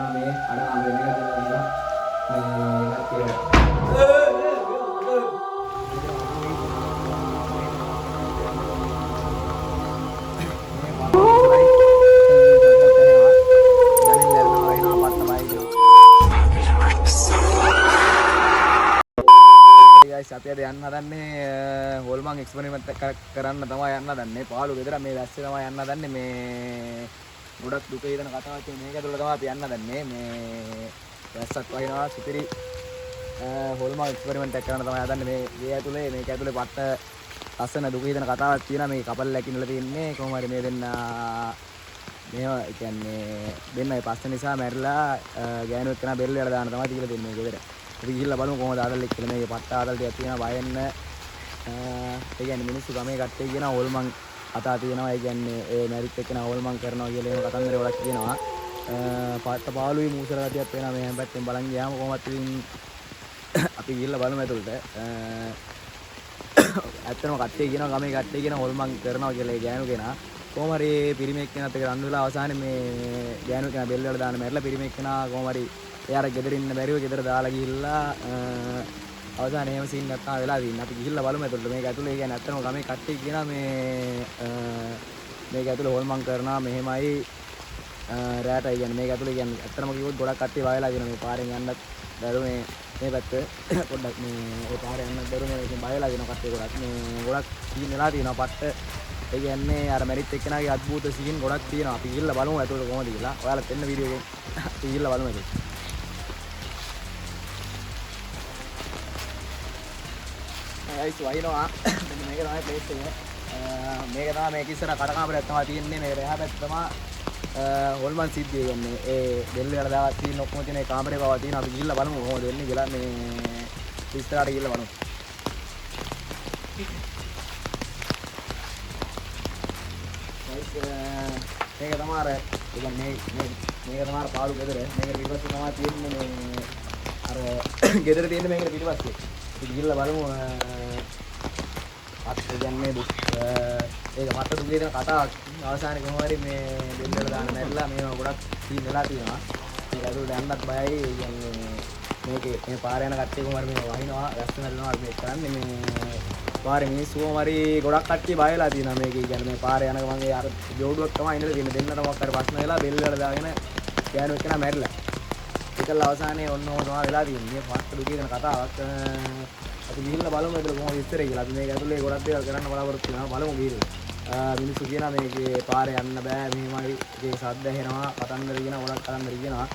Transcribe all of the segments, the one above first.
තියෙනවා මේ අඩාමරේ මේක තියෙනවා මේ කට්ටිය අපි අද යන්න හදන්නේ හොල්මන් එක්ස්පෙරිමන්ට් කරන්න තමයි යන්න හදන්නේ. පාළු ගෙදර මේ වැස්සේ තමයි යන්න හදන්නේ. මේ ගොඩක් දුක හිතන කතාවක් තියෙන මේක ඇතුළේ තමයි අපි යන්න හදන්නේ. මේ වැස්සක් වහිනවා සුපිරි හොල්මන් එක්ස්පෙරිමන්ට් එකක් කරන්න තමයි හදන්නේ. මේ ඇතුළේ මේක ඇතුළේ පට්ට ලස්සන දුක හිතන කතාවක් තියෙනවා. මේ කපල් ලැකිනලා තියෙන්නේ කොහොම හරි මේ දෙන්න මේවා කියන්නේ දෙන්නයි පස්ස නිසා මැරිලා ගෑනු එක්කන බෙල්ල වල දාන්න තමයි තියලා දෙන්නේ මේ ගෙදර. අපි ගිහිල්ලා බලමු කොහොමද ආදල් එක්කලා මේ පට්ට ආදල් ටිකක් තියෙනවා බය වෙන්න. ඒ කියන්නේ මිනිස්සු ගමේ කට්ටිය කියන හොල්මන් කතා තියෙනවා. ඒ කියන්නේ ඒ මැරිත් එක්කන හොල්මන් කරනවා කියලා එහෙම කතන්දර වලක් කියනවා. පට්ට පාළුයි මූසල ගතියක් වෙනවා මේ හැම පැත්තෙන් බලන් ගියාම කොහොමද ඉතින් අපි ගිහිල්ලා බලමු ඇතුළට. ඇත්තටම කට්ටිය කියනවා ගමේ කට්ටිය කියන හොල්මන් කරනවා කියලා ඒ ගෑනු කෙනා. කොහොම හරි පිරිමෙක් කෙනත් එක්ක රණ්ඩු වෙලා අවසානයේ මේ ගෑනු කෙනා බෙල්ල වල දාන්න මැරිලා පිරිමෙක් කෙනා කොහොම හරි එයාර ගෙදර ඉන්න බැරිව ගෙදර දාලා ගිහිල්ලා අවසානයේ එහෙම සීන් එකක් තමයි වෙලා තියෙන්නේ. අපි ගිහිල්ලා බලමු එතකොට මේක ඇතුලේ කියන්නේ ඇත්තටම ගමේ කට්ටිය කියනවා මේක ඇතුලේ හොල්මන් කරනවා මෙහෙමයි රැටයි කියන්නේ මේක ඇතුලේ කියන්නේ ඇත්තටම කිව්වොත් ගොඩක් කට්ටිය වයලා කියනවා මේ පාරෙන් යන්නත් බැරුව මේ පැත්ත පොඩ්ඩක් මේ පාරේ යන්නත් බැරුව මේ ඉතින් බයලා කියනවා කට්ටිය ගොඩක් මේ ගොඩක් සීන් වෙලා තියෙනවා පට්ට. ඒ කියන්නේ අර මැරිත් එක්කනාගේ අద్භූත සීන් ගොඩක් තියෙනවා. අපි ගිහිල්ලා බලමු ඇතුලේ කොහොමද කියලා. ඔයාලත් එන්න වීඩියෝ එකෙන් අපි ගිහිල්ලා බලමු ඒක. ගයිස් වයින්නවා මෙන්න මේක තමයි ප්ලේස් එක. මේක තමයි මේක ඉස්සර කඩකාමරයක් තමයි තියෙන්නේ. මේක එහා පැත්ත තමයි හොල්මන් සිද්ධිය කියන්නේ. ඒ බෙල්ල වල දාලා තියෙන ඔක්කොම තියෙන ඒ කාමරේ බව තියෙනවා. අපි ගිහිල්ලා බලමු කොහොමද වෙන්නේ කියලා. මේ ඉස්සරහට ගිහිල්ලා බලමු. ගයිස් මේක තමයි අර කියන්නේ මේක තමයි අර පාළු ගෙදර. මේක පිටිපස්සේ තමයි තියෙන්නේ මේ අර ගෙදර තියෙන්නේ මේක පිටිපස්සේ. ගිහිල්ලා බලමු අත් කියන්නේ ඒක මට දුක දෙන කතාවක්. අවසානයේ කොහොම හරි මේ බෙල්ල වල දාන්න නැරිලා මේවා ගොඩක් සීන් වෙලා තියෙනවා. මේක ඇතුළට යන්නත් බයයි. කියන්නේ මේකේ මේ පාර යන කට්ටිය කොහොම හරි මේ වහිනවා රැස් වෙනවා මේ කරන්නේ මේ පාරේ මිනිස්සු කොහොම හරි ගොඩක් කට්ටිය බය වෙලා තියෙනවා මේකේ. කියන්නේ මේ පාරේ යන ගමන්ගේ අර ජෝඩුවක් තමයි ඉඳලා තියෙන්නේ. දෙන්නට මොකක් හරි ප්‍රශ්න වෙලා බෙල්ල වල දාගෙන ගෑනු එක්කන මැරිලා. ඒකල අවසානයේ ඔන්න ඕම තමයි වෙලා තියෙන්නේ. මේ පස්ස දුක දෙන කතාවක්. අපි ගිහිල්ලා බලමු එතන කොහොමද ඉස්සරේ කියලා. අපි මේක ඇතුලේ ගොඩක් දේවල් කරන්න බලාපොරොත්තු වෙනවා. බලමු ගිහිල්ලා. මිනිස්සු කියනවා මේකේ පාරේ යන්න බෑ. මෙහෙමයි ඒකේ සද්ද ඇහෙනවා. කතන්දර කියනවා ගොඩක් කතන්දර කියනවා.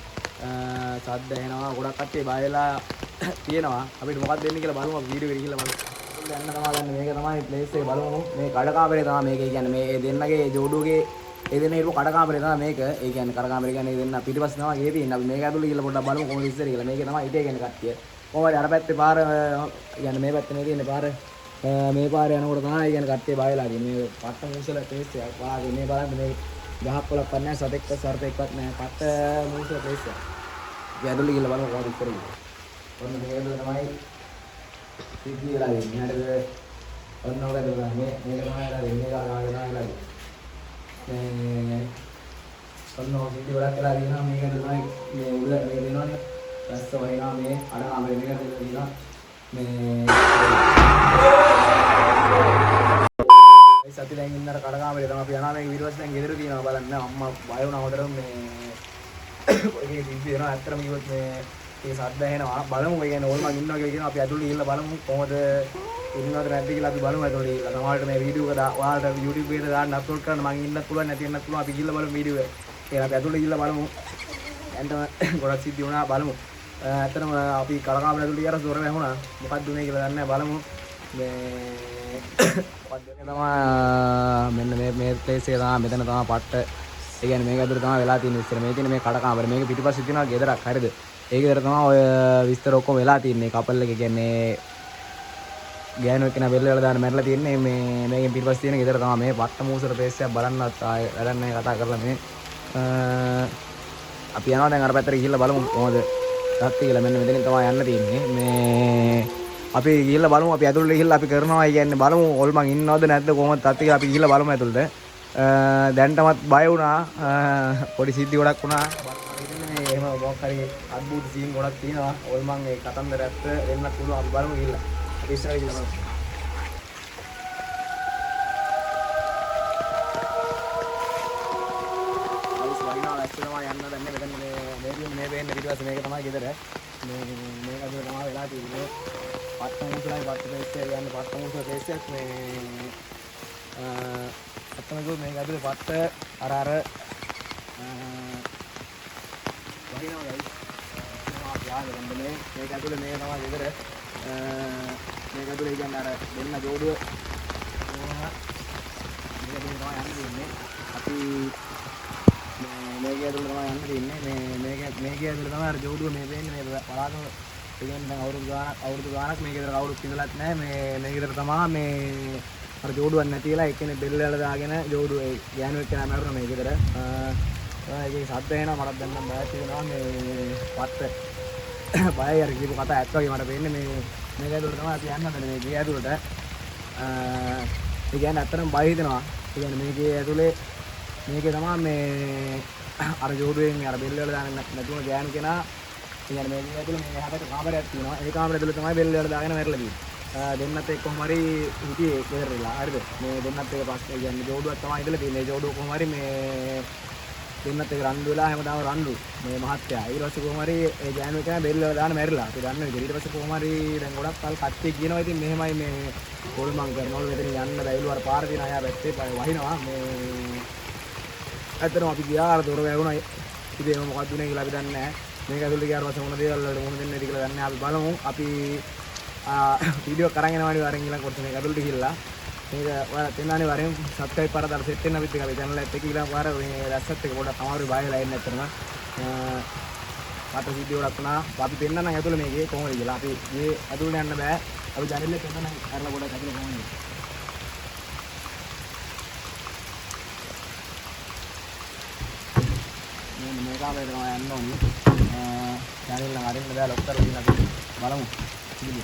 සද්ද ඇහෙනවා ගොඩක් කට්ටිය බය වෙලා තියෙනවා. අපිට මොකක්ද වෙන්නේ කියලා බලමු. අපි වීඩියෝ එක ගිහිල්ලා බලමු. යන්න තමයි ගන්න මේක තමයි ප්ලේස් එක බලමු. මේ කඩකාමරේ තමයි මේක. කියන්නේ මේ දෙන්නගේ ජෝඩුවගේ ඒ දෙන්න හිටපු කඩකාමරේ තමයි මේක. ඒ කියන්නේ කඩකාමරේ කියන්නේ දෙන්න පිටිපස්සේ තමයි ගේ තියෙන්නේ. අපි මේක ඇතුලේ ගිහලා පොඩ්ඩක් බලමු කොහොමද ඉස්සරේ කියලා. මේකේ තමයි හිටියේ කියන්නේ කට්ටිය. කොහොමද අර පැත්තේ පාර කියන්නේ මේ පැත්තේ තියෙන්නේ පාර මේ පාරේ යනකොට තමයි කියන්නේ කට්ටිය බය වෙලා තියෙන්නේ. මේ පට්ට මූසල ප්ලේස් එකක්. වාගේ මේ බලන්න මේ ගහක් කොලක් වත් නැහැ. සතෙක්වත් සර්පෙක්වත් නැහැ. පට්ට මූසල ප්ලේස් එකක්. අපි ඇතුලේ ගිහලා බලමු කොහොමද ඉස්සරේ කියලා. ඔන්න මේක ඇතුලේ තමයි සිද්ධිය වෙලා ඉන්නේ. හරිද? ඔන්න ඔක ඇතුලේ මේ මේක තමයි වෙලා ඉන්නේ. මේක ආගෙන ආගෙන මේ ඔන්න ඔක සිද්ධිය වලක් වෙලා ඉන්නවා. මේක තමයි මේ උඩ මේ දෙනවනේ. රස්ස වහිනා මේ අඩාමරේ මේක දෙනවා. මේ ඒ සති දැන් ඉන්නර කඩකාමරේ තමයි අපි යනවා. මේක ඊට දැන් ගෙදර තියෙනවා බලන්න. අම්මා බය වුණා හොදටම මේ ඔයගේ සිද්ධිය වෙනවා. ඇත්තටම කිව්වොත් මේ ඒ සද්ද ඇහෙනවා. බලමු ඒ කියන්නේ ඕල්මන් ඉන්නවා කියලා කියනවා. අපි ඇතුළේ ගිහිල්ලා බලමු කොහොමද ඉන්නවද නැද්ද කියලා අපි බලමු ඇතුළේ ගිහිල්ලා. සමහරවිට මේ වීඩියෝ එක ඔයාලට YouTube එකේ දාන්න අප්ලෝඩ් කරන්න මම ඉන්නත් පුළුවන් නැති වෙන්නත් පුළුවන්. අපි ගිහිල්ලා බලමු වීඩියෝ එක. ඒක අපි ඇතුළේ ගිහිල්ලා බලමු. දැන් ගොඩක් සිද්ධි වුණා බලමු. ඇත්තටම අපි කඩකාමරේ ඇතුළේ ගියාර සොර වැහුණා. මොකක්ද උනේ කියලා දන්නේ නැහැ. බලමු. මේ මොකක්ද තමයි මෙන්න මේ ප්ලේස් එක තමයි මෙතන තමයි පට්ට. ඒ කියන්නේ මේක ඇතුළේ තමයි වෙලා තියෙන්නේ ඉස්සර. මේ තියෙන මේ කඩකාමරේ මේක පිටිපස්සේ තියෙනවා ගෙදරක්. හරිද? ඒක විතර තමයි ඔය විස්තර ඔක්කොම වෙලා තියෙන්නේ. කපල් එක කියන්නේ ගෑනු එක්කන බෙල්ල වල දාන්න මැරලා තියෙන්නේ. මේ මේකෙන් පිටිපස්සේ තියෙන ගෙදර තමයි මේ පට්ට මූසල ප්ලේස් එකක් බලන්නත් ආයෙ වැඩක් නැහැ කතා කරලා මේ අපි යනවා දැන් අර පැත්තට ගිහිල්ලා බලමු කොහොමද තාත්ති කියලා. මෙන්න මෙතනින් තමයි යන්න තියෙන්නේ. මේ අපි ගිහිල්ලා බලමු. අපි ඇතුළට ගිහිල්ලා අපි කරනවා කියන්නේ බලමු හොල්මන් ඉන්නවද නැද්ද කොහොමද තාත්ති කියලා. අපි ගිහිල්ලා බලමු ඇතුළට. දැන්ටමත් බය වුණා. පොඩි සිද්ධි ගොඩක් වුණා. එහෙම මොකක් හරි අද්භූත සීන් ගොඩක් තියෙනවා. ඔය මම ඒ කතන්දර ඇත්ත වෙන්නත් පුළුවන්. අපි බලමු ගිහිල්ලා. අපි ඉස්සරහට ගිහිල්ලා බලමු. අයිස් වයින්නවා ඇස්ස තමයි යන්න දැන් මෙතන මේ වෙන්නේ පිටිපස්සේ මේක තමයි ගෙදර. මේක අද තමයි වෙලා තියෙන්නේ. පත්තමුසලයි පත්තපේස්සේ යන්නේ පත්තමුසල පේස්සයක් මේ අත්තමගෝ මේක ඇතුලේ පත්ත අර වහිනවා ගයි. මොනවා යාළුවන්දනේ මේක ඇතුලේ මේක තමයි ගෙදර. මේක ඇතුලේ කියන්නේ අර දෙන්න ජෝඩුව මේක තමයි යන්න දෙන්නේ. අපි මේක ඇතුලේ තමයි යන්න දෙන්නේ. මේක ඇතුලේ තමයි අර ජෝඩුව මේ වෙන්නේ මේ පලාතම කියන්නේ දැන් අවුරුදු ගානක් මේක ගෙදර කවුරුත් ඉඳලත් නැහැ. මේ ගෙදර තමයි මේ අර ජෝඩුවක් නැතිලා එක්කෙනෙක් බෙල්ල වල දාගෙන ජෝඩුව ඒ ගෑනු එක්කෙනා මරුණා මේ ගෙදර. ඒකේ සද්ද එනවා මටත් දැන් නම් බයත් වෙනවා මේ පත්ත බයයි අර කියපු කතා ඇත්ත වගේ මට පේන්නේ මේක ඇතුළට තමයි අපි යන්න හදන්නේ මේ ගේ ඇතුළට. ඒ කියන්නේ ඇත්තටම බය හිතෙනවා. ඒ කියන්නේ මේකේ ඇතුලේ මේකේ තමයි මේ අර ජෝඩුවෙන් අර බෙල්ල වල දාගෙන නැතුන ගෑනු කෙනා කියන්නේ මේක ඇතුලේ මේ හැබැයි කාමරයක් තියෙනවා. ඒ කාමරය ඇතුලේ තමයි බෙල්ල වල දාගෙන මැරලා තියෙන්නේ. දෙන්නත් එක්ක කොහොම හරි හිටියේ කෙරෙලා හරිද මේ දෙන්නත් එක පස්සේ කියන්නේ ජෝඩුවක් තමයි ඉඳලා තියෙන්නේ. ජෝඩුව කොහොම හරි මේ දෙන්නත් එක රණ්ඩු වෙලා හැමදාම රණ්ඩු මේ මහත්තයා ඊට පස්සේ කොහොම හරි ඒ ගෑනු එක බෙල්ල වල දාන මැරිලා. අපි දන්න විදිහට ඊට පස්සේ කොහොම හරි දැන් ගොඩක් කල් කට්ටිය කියනවා ඉතින් මෙහෙමයි මේ හොල්මන් කරනවලු මෙතන යන්න බැයිලු අර පාර දින අය පැත්තේ වහිනවා මේ ඇත්තටම අපි ගියා අර දොර වැහුණා ඉතින් මොකක්ද උනේ කියලා අපි දන්නේ නැහැ. මේක ඇතුළේ ගියාට පස්සේ මොන දේවල් වලට මොන දෙන්නේ කියලා දන්නේ නැහැ. අපි බලමු. අපි වීඩියෝ කරගෙන යනවානේ වරෙන් ඊළඟ කොටස මේක ඇතුළට ගිහිල්ලා මේක ඔයාලා තේන්නානේ වරෙන් සබ්ස්ක්‍රයිබ් පාර දාලා සෙට් වෙන්න අපිත් එක අපේ channel එකත් එක්ක ඊළඟ පාර මේ රැස්සත් එක පොඩක් අමාරුයි බයලා එන්න ඇත්තටම පාට වීඩියෝ එකක් වුණා අපි පෙන්නන්න ඇතුළේ මේකේ කොහොමද කියලා අපි මේ ඇතුළට යන්න බෑ අපි channel එක පෙන්නන්න අරලා පොඩක් ඇතුළේ කොහොමද මේ කාමරේ තමයි යන්න ඕනේ channel එක අරින්න බෑ ලොක් කරලා ඉන්න අපි බලමු ඉතින්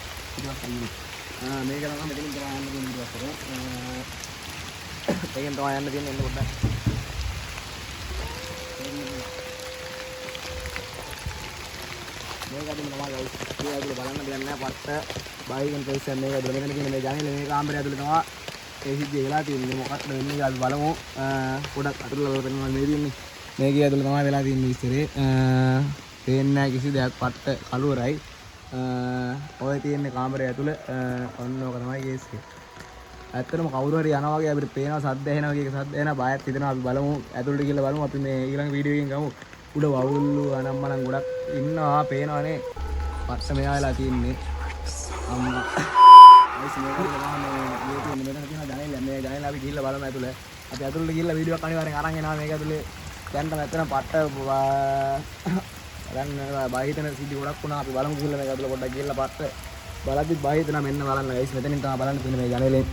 මේක තමයි මෙතනින් තමයි යන්න තියෙන්නේ ඊට පස්සේ ඒකෙන් තමයි යන්න තියෙන්නේ එන්න පොඩ්ඩක් මේක අදින්න තමයි ගයිස් මේ ඇතුලේ බලන්න දෙයක් නැහැ පට්ට බයිගෙන් ප්‍රයිස් එක මේක ඇතුලේ මෙතන තියෙන මේ ජනේල මේ කාමරය ඇතුලේ තමයි ඒ සිද්ධිය වෙලා තියෙන්නේ මොකක්ද වෙන්නේ කියලා අපි බලමු පොඩක් අතුරුලා බලන්න මේ තියෙන්නේ මේකේ ඇතුලේ තමයි වෙලා තියෙන්නේ ඉස්සරේ පේන්නේ නැහැ කිසි දෙයක් පට්ට කළුවරයි ඔය තියෙන කාමරය ඇතුළේ ඔන්න ඕක තමයි කේස් එක. ඇත්තටම කවුරු හරි යනවා වගේ අපිට පේනවා සද්ද ඇහෙනවා වගේ සද්ද එනවා බයත් හිතෙනවා අපි බලමු ඇතුළට ගිහලා බලමු අපි මේ ඊළඟ වීඩියෝ එකකින් ගමු. උඩ වවුල්ලු අනම්මනම් ගොඩක් ඉන්නවා පේනවනේ. පස්ස මෙයා වෙලා තින්නේ. අම්මා. අයිස් මේක තමයි මේ මෙතන තියෙන ජනේල මේ ජනේල අපි ගිහලා බලමු ඇතුළේ. අපි ඇතුළට ගිහලා වීඩියෝ එකක් අනිවාර්යෙන් අරන් එනවා මේක ඇතුළේ. දැන් ඇත්තටම පට්ට දැන් බය හිතන සිද්ධි ගොඩක් වුණා අපි බලමු ගිහලා මේක ඇතුළේ පොඩ්ඩක් ගිහලා පස්සේ බලද්දි බය හිතනවා මෙන්න බලන්න ගයිස් මෙතනින් තමයි බලන්න තියෙන්නේ මේ ජනේලෙන්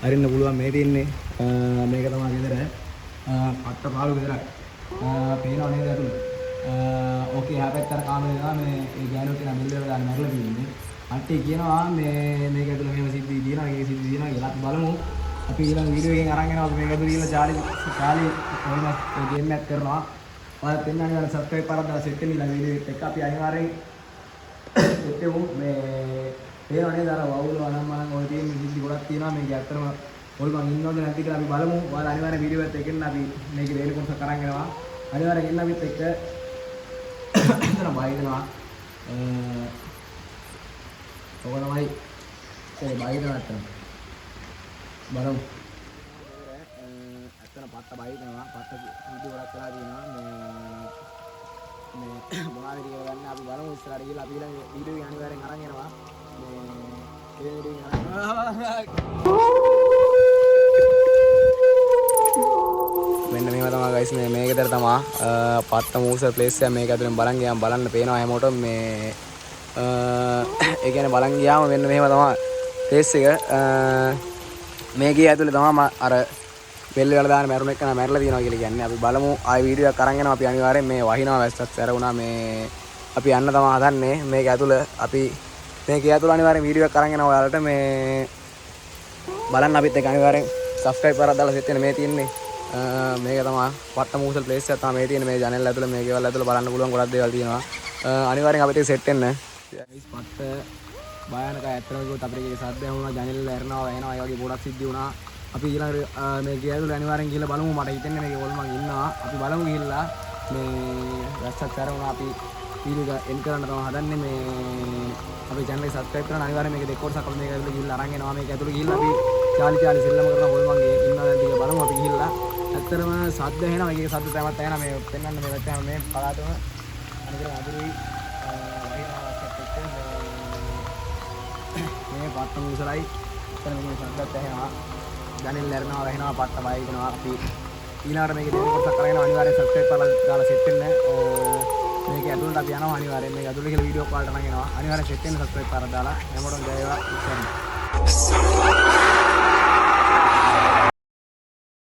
අරින්න පුළුවන් මේ තියෙන්නේ මේක තමයි ගෙදර පට්ට පාළු ගෙදරක් පේනව නේද ඇතුළේ ඕකේ හැබැයි අර කාමරේ නා මේ ඒ ගෑනු කෙනා බිල්ලර දාන්න මැරලා තියෙන්නේ අට්ටි කියනවා මේ මේක ඇතුළේ මෙහෙම සිද්ධි තියෙනවා ඒ සිද්ධි තියෙනවා කියලා අපි බලමු අපි ඊළඟ වීඩියෝ එකෙන් අරන් එනවා මේක ඇතුළේ ගිහලා චාලි කොහොමද ගේම් එකක් කරනවා ඔයාලා පෙන්නන්නේ අර සබ්ස්ක්‍රයිබ් පාරක් දාලා සෙට් වෙන්න වීඩියෝ එක අපි අනිවාර්යෙන් සෙට් වෙමු මේ පේනව නේද අර වවුල අනම්මනම් ඔය තියෙන සිද්ධි ගොඩක් තියෙනවා මේක ඇත්තටම ඔය මං ඉන්නවද නැද්ද කියලා අපි බලමු ඔයාලා අනිවාර්යෙන් වීඩියෝ එකත් එක්කෙන්න අපි මේකේ දෙවෙනි කොටස කරන් යනවා අනිවාර්යෙන් එන්න අපිත් එක්ක එතන බය වෙනවා ඔක තමයි ඒ බය වෙනවා නැත්තම් බලමු ඇත්තට පත්ත බය වෙනවා පත්ත වීඩියෝ ගොඩක් කරලා තියෙනවා මේ මොනවද කියලා ගන්න අපි බලමු ඉස්සරහට ගිහලා අපි ඊළඟ වීඩියෝ එක අනිවාර්යෙන් අරන් එනවා මේ වීඩියෝ එක මෙන්න මේව තමයි ගයිස් මේ ගෙදර තමයි පත්ත මූස ප්ලේස් එක මේක ඇතුලෙන් බලන් ගියාම බලන්න පේනවා හැමෝටම මේ ඒ කියන්නේ බලන් ගියාම මෙන්න මෙහෙම තමයි ප්ලේස් එක මේකේ ඇතුලේ තමයි අර බෙල්ල වල දාන මැරුණ එක නා මැරලා තියෙනවා කියලා කියන්නේ අපි බලමු ආයි වීඩියෝ එකක් අරන් යනවා අපි අනිවාර්යෙන් මේ වහිනවා වැස්සත් ඇරුණා මේ අපි යන්න තමයි හදන්නේ මේක ඇතුළේ අපි මේකේ ඇතුළේ අනිවාර්යෙන් වීඩියෝ එකක් අරන් යනවා ඔයාලට මේ බලන්න අපිත් එක්ක අනිවාර්යෙන් සබ්ස්ක්‍රයිබ් කරලා දාලා සෙට් වෙන මේ තියෙන්නේ මේක තමයි පට්ට මූසල් ප්ලේස් එක තමයි මේ තියෙන්නේ මේ ජනේල් ඇතුළේ මේ ගෙවල් ඇතුළේ බලන්න පුළුවන් ගොඩක් දේවල් තියෙනවා අනිවාර්යෙන් අපිට සෙට් වෙන්න. පත්ත භයානකයි ඇත්තටම කිව්වොත් අපිට ඒක සද්ද වුණා, ජනෙල් ඇරනවා, වැහෙනවා, ඒ වගේ ගොඩක් සිද්ධි වුණා. අපි ඊළඟ මේ ගියදුල අනිවාර්යෙන් ගිහලා බලමු. මට හිතෙන්නේ මේකේ හොල්මන් ඉන්නවා. අපි බලමු ගිහිල්ලා මේ රැස්සක් කරනවා. අපි වීඩියෝ එක එන්ඩ් කරන්න තමයි හදන්නේ. මේ අපේ channel එක subscribe කරන්න අනිවාර්යෙන් මේක දෙක කොටසක් අපි මේක ඇතුළේ ගිහිල්ලා අරන් එනවා. මේක ඇතුළේ ගිහිල්ලා අපි චාලි සෙල්ලම කරන හොල්මන්ගේ ඉන්නවා දැන් ටික බලමු අපි ගිහිල්ලා. ඇත්තටම සද්ද ඇහෙනවා. මේකේ සද්ද තමත් ඇහෙනවා. මේ පෙන්වන්න මේ වැටෙනවා මේ පළාතම අනිකර අඳුරුයි මේ පත්ත මුසලයි එතන මේ සද්දත් ඇහෙනවා. ජනෙල් ඇරනවා, වැහෙනවා, පත්ත බය වෙනවා. අපි ඊළඟට මේකේ දෙක කොටසක් කරගෙන අනිවාර්යෙන් subscribe කරලා දාලා set වෙන්න. මේක ඇතුළට අපි යනවා අනිවාර්යෙන්. මේක ඇතුළේ කියලා වීඩියෝ කාල්ට නම් එනවා. අනිවාර්යෙන් set වෙන්න subscribe කරලා දාලා හැමෝටම ජය වේවා.